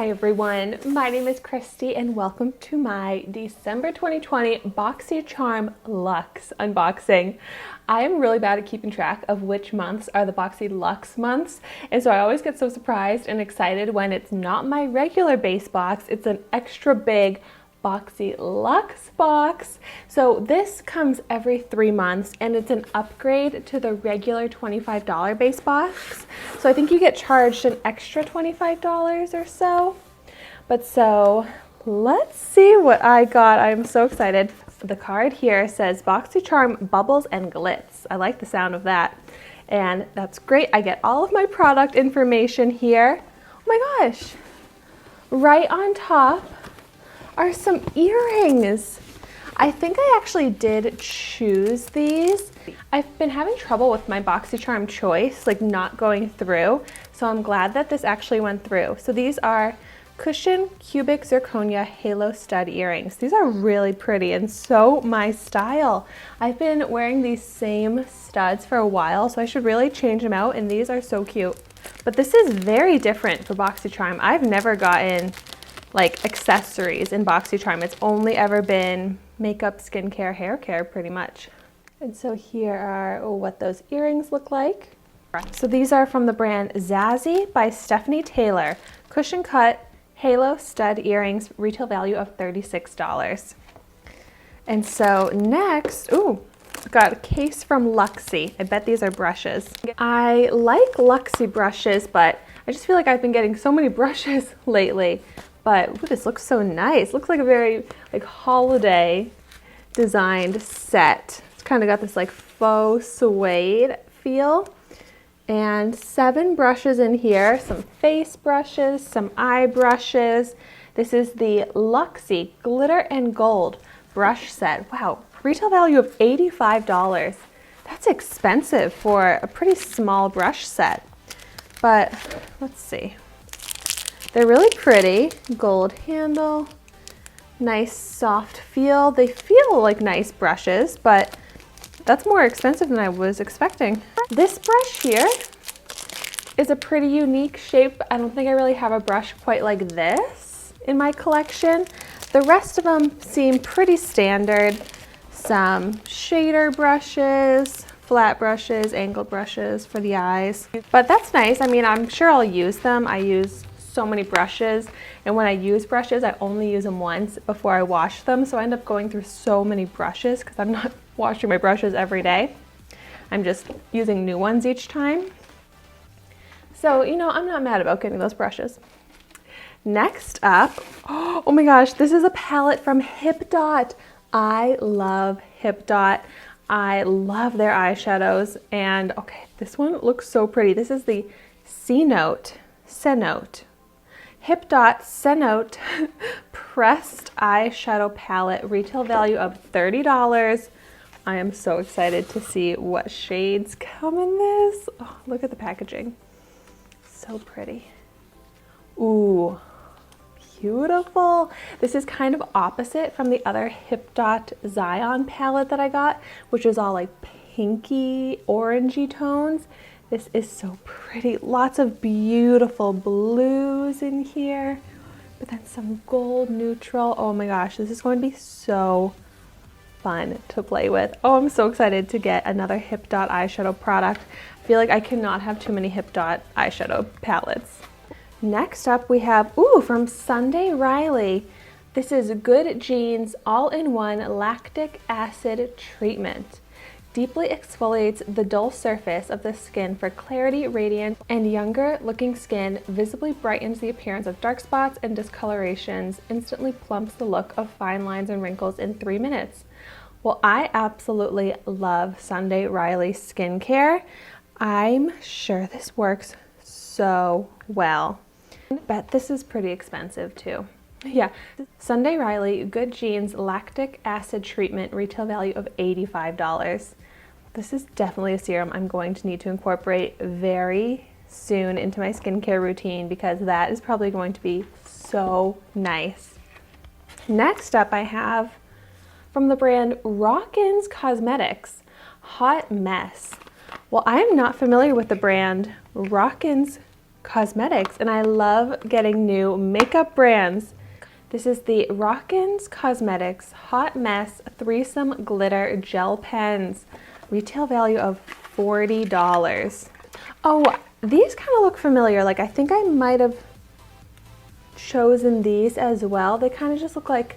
Hi everyone, my name is Christy and welcome to my December 2020 BOXY CHARM LUXE unboxing. I am really bad at keeping track of which months are the BOXY LUXE months, and so I always get so surprised and excited when it's not my regular base box, it's an extra big BOXY LUXE box. So this comes every 3 months and it's an upgrade to the regular $25 base box. So I think you get charged an extra $25 or so. But so let's see what I got. I'm so excited. The card here says BOXY CHARM Bubbles and Glitz. I like the sound of that. And that's great. I get all of my product information here. Oh my gosh. Right on top are some earrings. I think I actually did choose these. I've been having trouble with my BOXY CHARM choice, like not going through. So I'm glad that this actually went through. So these are cushion cubic zirconia halo stud earrings. These are really pretty and so my style. I've been wearing these same studs for a while, so I should really change them out, and these are so cute. But this is very different for BOXY CHARM. I've never gotten like accessories in BOXY CHARM. It's only ever been makeup, skincare, hair care pretty much. And so here are what those earrings look like. So these are from the brand Zazzy by Stephanie Taylor. Cushion cut halo stud earrings, retail value of $36. And so next, got a case from Luxy. I bet these are brushes. I like Luxy brushes, but I just feel like I've been getting so many brushes lately. But ooh, this looks so nice. Looks like a very like holiday designed set. It's kind of got this like faux suede feel. And 7 brushes in here, some face brushes, some eye brushes. This is the Luxy Glitter and Gold brush set. Wow, retail value of $85. That's expensive for a pretty small brush set. But let's see. They're really pretty. Gold handle, nice soft feel. They feel like nice brushes, but that's more expensive than I was expecting. This brush here is a pretty unique shape. I don't think I really have a brush quite like this in my collection. The rest of them seem pretty standard. Some shader brushes, flat brushes, angled brushes for the eyes. But that's nice. I mean, I'm sure I'll use them. I use so many brushes, and when I use brushes, I only use them once before I wash them, so I end up going through so many brushes because I'm not washing my brushes every day. I'm just using new ones each time. So, you know, I'm not mad about getting those brushes. Next up, oh my gosh, this is a palette from Hip Dot. I love Hip Dot. I love their eyeshadows, and okay, this one looks so pretty. This is the Cenote Hip Dot Cenote pressed eyeshadow palette, retail value of $30. I am so excited to see what shades come in this. Oh, look at the packaging. So pretty. Ooh, beautiful. This is kind of opposite from the other Hip Dot Zion palette that I got, which is all like pinky, orangey tones. This is so pretty. Lots of beautiful blues in here, but then some gold neutral. Oh my gosh, this is going to be so fun to play with. Oh, I'm so excited to get another Hip Dot eyeshadow product. I feel like I cannot have too many Hip Dot eyeshadow palettes. Next up we have, from Sunday Riley. This is Good Genes All-in-One Lactic Acid Treatment. Deeply exfoliates the dull surface of the skin for clarity, radiance, and younger looking skin, visibly brightens the appearance of dark spots and discolorations, instantly plumps the look of fine lines and wrinkles in 3 minutes. Well, I absolutely love Sunday Riley skincare. I'm sure this works so well. I bet this is pretty expensive too. Yeah, Sunday Riley Good Genes Lactic Acid Treatment, retail value of $85. This is definitely a serum I'm going to need to incorporate very soon into my skincare routine because that is probably going to be so nice. Next up I have from the brand Rockins Cosmetics, Hot Mess. Well, I'm not familiar with the brand Rockins Cosmetics, and I love getting new makeup brands. This is the Rockin's Cosmetics Hot Mess Threesome Glitter Gel Pens. Retail value of $40. Oh, these kind of look familiar. Like, I think I might have chosen these as well. They kind of just look like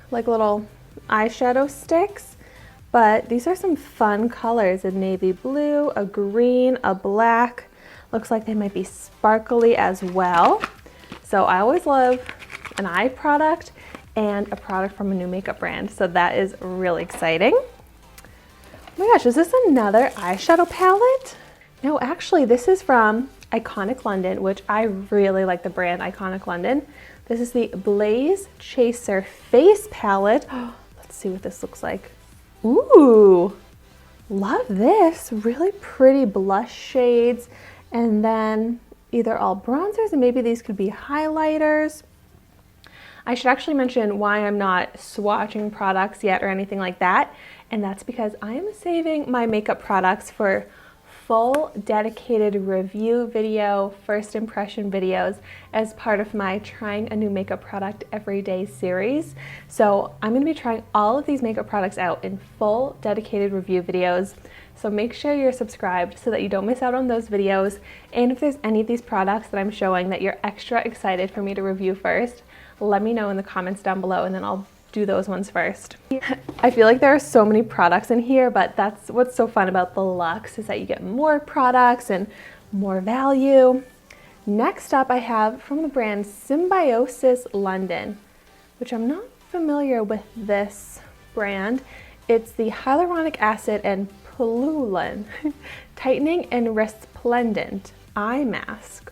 little eyeshadow sticks, but these are some fun colors: a navy blue, a green, a black. Looks like they might be sparkly as well. So I always love an eye product and a product from a new makeup brand, so that is really exciting. Oh my gosh, is this another eyeshadow palette? No, actually this is from Iconic London, which I really like the brand Iconic London. This is the Blaze Chaser Face Palette. Let's see what this looks like. Ooh, love this. Really pretty blush shades, and then either all bronzers, and maybe these could be highlighters. I should actually mention why I'm not swatching products yet or anything like that, and that's because I am saving my makeup products for full dedicated review video, first impression videos as part of my Trying a New Makeup Product Every Day series. So I'm going to be trying all of these makeup products out in full dedicated review videos. So make sure you're subscribed so that you don't miss out on those videos. And if there's any of these products that I'm showing that you're extra excited for me to review first, let me know in the comments down below, and then I'll do those ones first. I feel like there are so many products in here, but that's what's so fun about the Luxe, is that you get more products and more value. Next up, I have from the brand Symbiosis London, which I'm not familiar with this brand. It's the Hyaluronic Acid and Pullulan Tightening and Resplendent Eye Mask.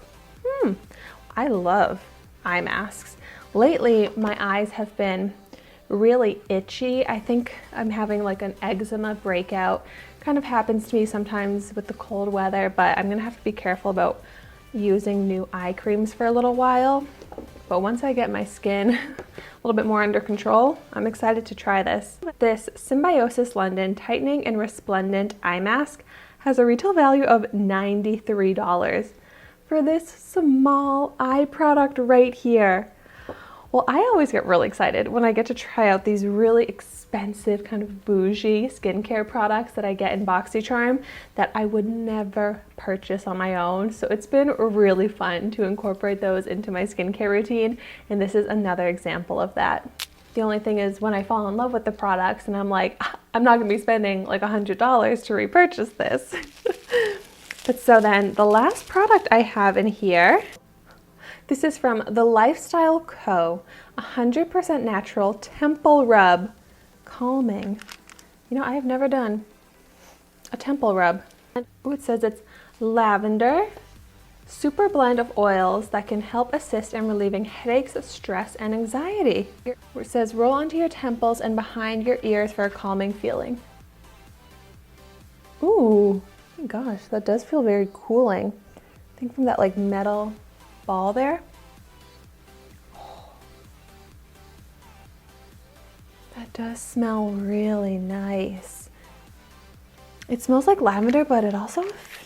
I love eye masks. Lately, my eyes have been really itchy. I think I'm having like an eczema breakout. Kind of happens to me sometimes with the cold weather, but I'm gonna have to be careful about using new eye creams for a little while. But once I get my skin a little bit more under control, I'm excited to try this. This Symbiosis London Tightening and Resplendent Eye Mask has a retail value of $93 for this small eye product right here. Well, I always get really excited when I get to try out these really expensive kind of bougie skincare products that I get in BOXY CHARM that I would never purchase on my own. So it's been really fun to incorporate those into my skincare routine, and this is another example of that. The only thing is, when I fall in love with the products and I'm like, I'm not gonna be spending like $100 to repurchase this. But so then the last product I have in here, this is from The Lifestyle Co. 100% natural temple rub calming. You know, I have never done a temple rub. Ooh, it says it's lavender, super blend of oils that can help assist in relieving headaches, stress, and anxiety. It says roll onto your temples and behind your ears for a calming feeling. Ooh, oh my gosh, that does feel very cooling. I think from that like metal ball there. That does smell really nice. It smells like lavender, but it also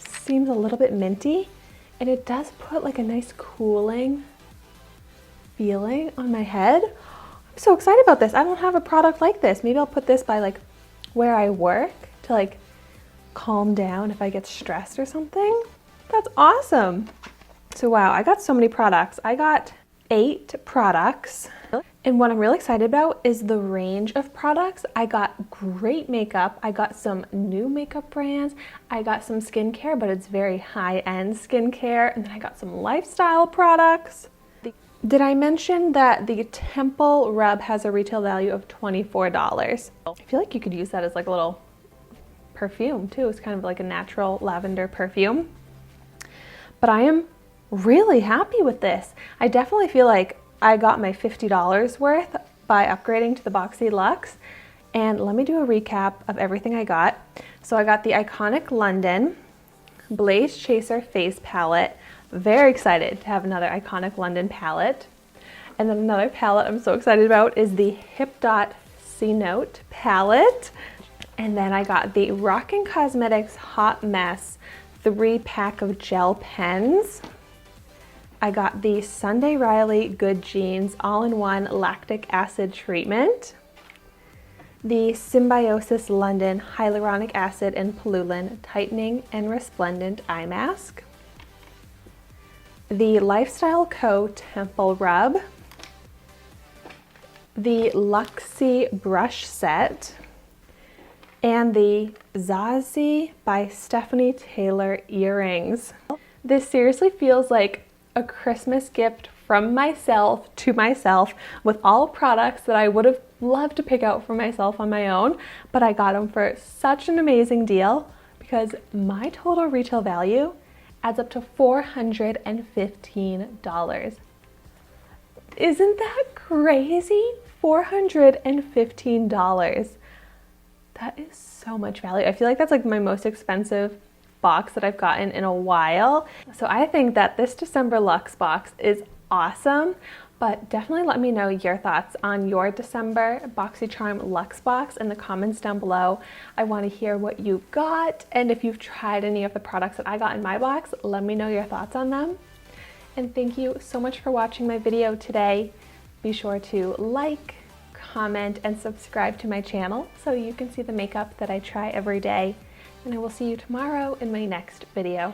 seems a little bit minty, and it does put like a nice cooling feeling on my head. I'm so excited about this. I don't have a product like this. Maybe I'll put this by like where I work to like calm down if I get stressed or something. That's awesome. So wow, I got so many products. I got 8 products. And what I'm really excited about is the range of products. I got great makeup. I got some new makeup brands. I got some skincare, but it's very high-end skincare. And then I got some lifestyle products. Did I mention that the Temple Rub has a retail value of $24? I feel like you could use that as like a little perfume too. It's kind of like a natural lavender perfume. But I am really happy with this. I definitely feel like I got my $50 worth by upgrading to the BOXY Luxe. And let me do a recap of everything I got. So I got the Iconic London Blaze Chaser Face Palette. Very excited to have another Iconic London palette. And then another palette I'm so excited about is the Hip Dot C Note palette. And then I got the Rockin' Cosmetics Hot Mess 3-pack of gel pens. I got the Sunday Riley Good Genes All-in-One Lactic Acid Treatment. The Symbiosis London Hyaluronic Acid and Pullulan Tightening and Resplendent Eye Mask. The Lifestyle Co. Temple Rub. The Luxy Brush Set. And the Zazie by Stephanie Taylor Earrings. This seriously feels like a Christmas gift from myself to myself, with all products that I would have loved to pick out for myself on my own, but I got them for such an amazing deal because my total retail value adds up to $415. Isn't that crazy? $415. That is so much value. I feel like that's like my most expensive box that I've gotten in a while. So I think that this December Luxe box is awesome, but definitely let me know your thoughts on your December BoxyCharm Luxe box in the comments down below. I want to hear what you got, and if you've tried any of the products that I got in my box, let me know your thoughts on them. And thank you so much for watching my video today. Be sure to like, comment, and subscribe to my channel so you can see the makeup that I try every day. And I will see you tomorrow in my next video.